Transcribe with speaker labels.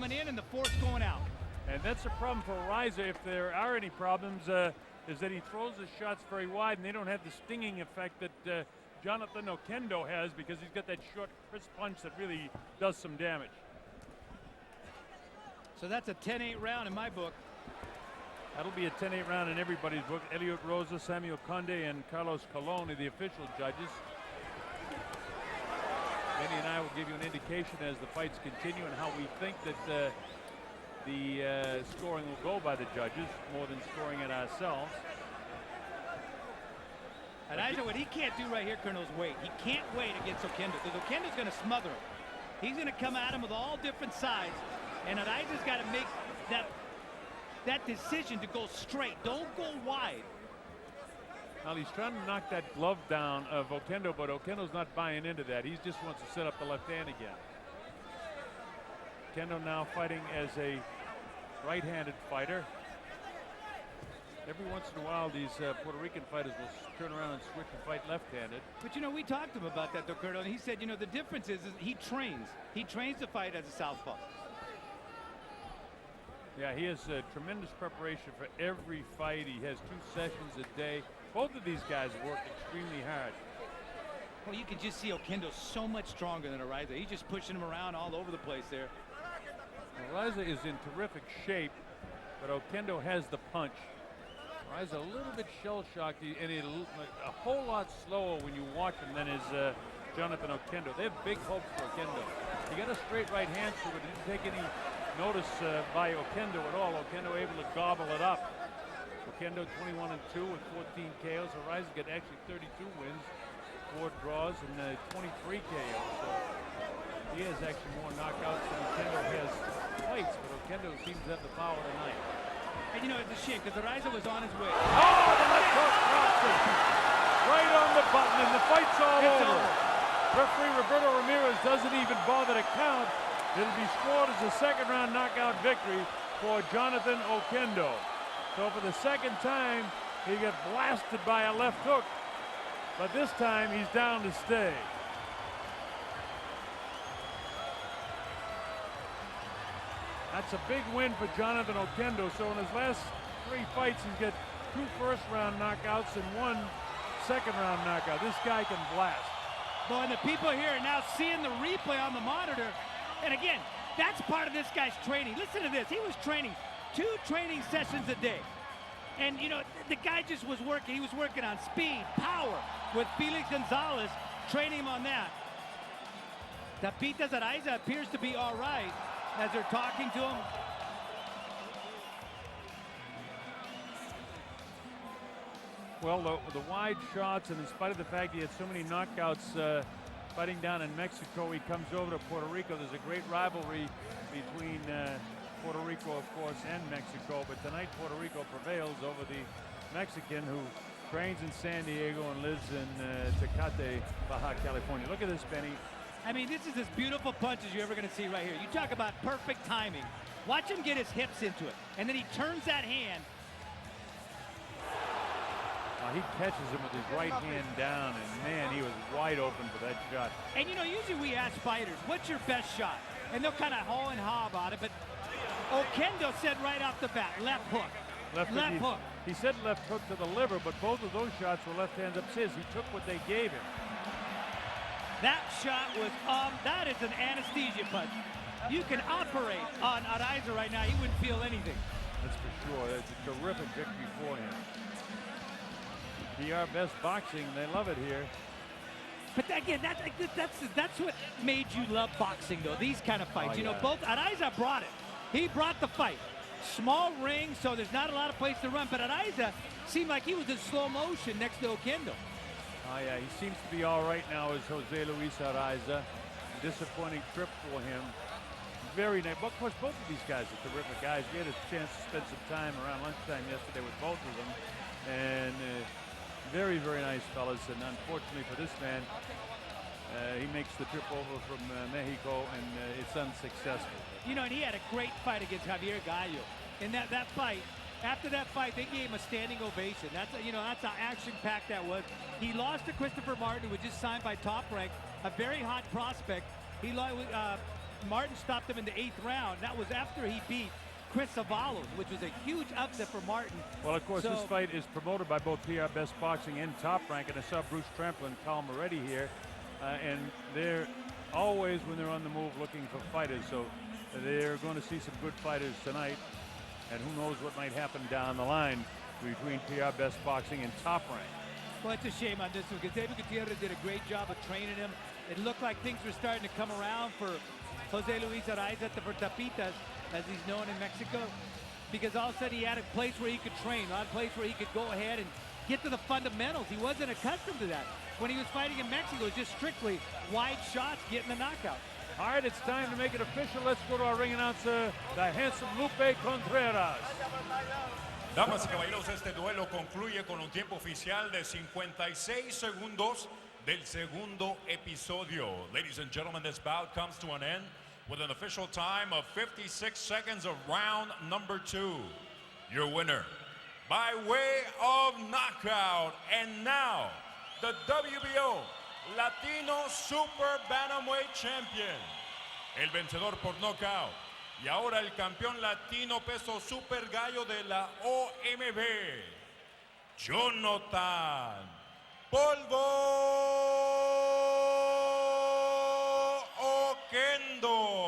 Speaker 1: coming in and the force going out.
Speaker 2: And that's a problem for Araiza if there are any problems, is that he throws his shots very wide and they don't have the stinging effect that Jonathan Oquendo has, because he's got that short, crisp punch that really does some damage.
Speaker 1: So that's a 10-8 round in my book.
Speaker 2: That'll be a 10-8 round in everybody's book. Elliot Rosa, Samuel Conde, and Carlos Colon are the official judges. Benny and I will give you an indication as the fights continue and how we think that the scoring will go by the judges, more than scoring it ourselves.
Speaker 1: And I know what he can't do right here, Colonel, is wait. He can't wait against Oquendo, because Oquendo's going to smother him. He's going to come at him with all different sides, and Araiza's got to make that decision to go straight. Don't go wide.
Speaker 2: Well, he's trying to knock that glove down of Oquendo, but Oquendo's not buying into that. He just wants to set up the left hand again. Oquendo now fighting as a right-handed fighter. Every once in a while, these Puerto Rican fighters will turn around and switch and fight left-handed.
Speaker 1: But, you know, we talked to him about that, though, Colonel, and he said, you know, the difference is he trains. He trains to fight as a southpaw.
Speaker 2: Yeah, he has tremendous preparation for every fight. He has 2 sessions a day. Both of these guys work extremely hard.
Speaker 1: Well, you can just see Oquendo so much stronger than Araiza. He's just pushing him around all over the place there.
Speaker 2: Araiza is in terrific shape, but Oquendo has the punch. Araiza a little bit shell-shocked, and a whole lot slower when you watch him than is Jonathan Oquendo. They have big hopes for Oquendo. He got a straight right hand to it. Didn't take any notice by Oquendo at all. Oquendo able to gobble it up. Oquendo 21-2 with 14 KOs. Araiza got actually 32 wins, 4 draws, and 23 KOs. So he has actually more knockouts than Oquendo has fights, but Oquendo seems to have the power tonight.
Speaker 1: And you know, it's a shame because Araiza was on his way.
Speaker 2: Oh, the left hook drops him right on the button, and the fight's all over. Referee Roberto Ramirez doesn't even bother to count. It'll be scored as a second-round knockout victory for Jonathan Oquendo. So for the second time, he got blasted by a left hook, but this time he's down to stay. That's a big win for Jonathan Oquendo. So in his last 3 fights, he's got 2 first-round knockouts and 1 second-round knockout. This guy can blast.
Speaker 1: Boy, and the people here are now seeing the replay on the monitor. And again, that's part of this guy's training. Listen to this. He was training 2 training sessions a day. And, you know, the guy just was working. He was working on speed, power, with Felix Gonzalez, training him on that. Tapitas Araiza appears to be all right as they're talking to him.
Speaker 2: Well, the wide shots, and in spite of the fact he had so many knockouts fighting down in Mexico, he comes over to Puerto Rico. There's a great rivalry between Puerto Rico, of course, and Mexico, but tonight Puerto Rico prevails over the Mexican, who trains in San Diego and lives in Tecate, Baja California. Look at this, Benny.
Speaker 1: I mean, this is as beautiful punch as you're ever going to see right here. You talk about perfect timing. Watch him get his hips into it, and then he turns that hand.
Speaker 2: He catches him with his right hand down, and man, he was wide open for that shot.
Speaker 1: And you know, usually we ask fighters, what's your best shot? And they'll kind of haw and haw about it, but Oquendo said right off the bat, left hook. Left hook.
Speaker 2: He said left hook to the liver, but both of those shots were left hands upstairs. He took what they gave him.
Speaker 1: That shot was, that is an anesthesia punch. You can operate on Araiza right now. He wouldn't feel anything.
Speaker 2: That's for sure. That's a terrific victory for him. PR Best Boxing, they love it here.
Speaker 1: But again, that's what made you love boxing, though. These kind of fights.
Speaker 2: Oh,
Speaker 1: you know,
Speaker 2: yeah.
Speaker 1: both Araiza brought it. He brought the fight. Small ring, so there's not a lot of place to run. But Araiza seemed like he was in slow motion next to Oquendo.
Speaker 2: Oh, yeah, he seems to be all right now as Jose Luis Araiza. Disappointing trip for him. Very nice. Of course, both of these guys are terrific guys. We had a chance to spend some time around lunchtime yesterday with both of them. And very, very nice fellas. And unfortunately for this man, he makes the trip over from Mexico, and it's unsuccessful.
Speaker 1: You know, and he had a great fight against Javier Gallo. In that fight, after that fight, they gave him a standing ovation. That's, you know, that's how action-packed that was. He lost to Christopher Martin, who was just signed by Top Rank, a very hot prospect. He Martin stopped him in the 8th round. That was after he beat Chris Avalos, which was a huge upset for Martin.
Speaker 2: Well, of course, this fight is promoted by both PR Best Boxing and Top Rank, and I saw Bruce Trample and Cal Moretti here, and they're always, when they're on the move, looking for fighters, so they're going to see some good fighters tonight, and who knows what might happen down the line between PR Best Boxing and Top Rank.
Speaker 1: Well, it's a shame on this one, because David Gutierrez did a great job of training him. It looked like things were starting to come around for Jose Luis Araiza, for Tapitas, as he's known in Mexico, because all of a sudden he had a place where he could train, a place where he could go ahead and get to the fundamentals. He wasn't accustomed to that. When he was fighting in Mexico, it was just strictly wide shots, getting the knockout.
Speaker 2: All right, it's time to make it official. Let's go to our ring announcer, the handsome Lupe Contreras.
Speaker 3: Damas y caballeros, este duelo concluye con un tiempo oficial de 56 segundos del segundo episodio. Ladies and gentlemen, this bout comes to an end with an official time of 56 seconds of round number 2. Your winner, by way of knockout, and now the WBO Latino Super Bantamweight Champion, el vencedor por knockout, y ahora el campeón latino peso super gallo de la OMB, Jonathan Polvo Oquendo.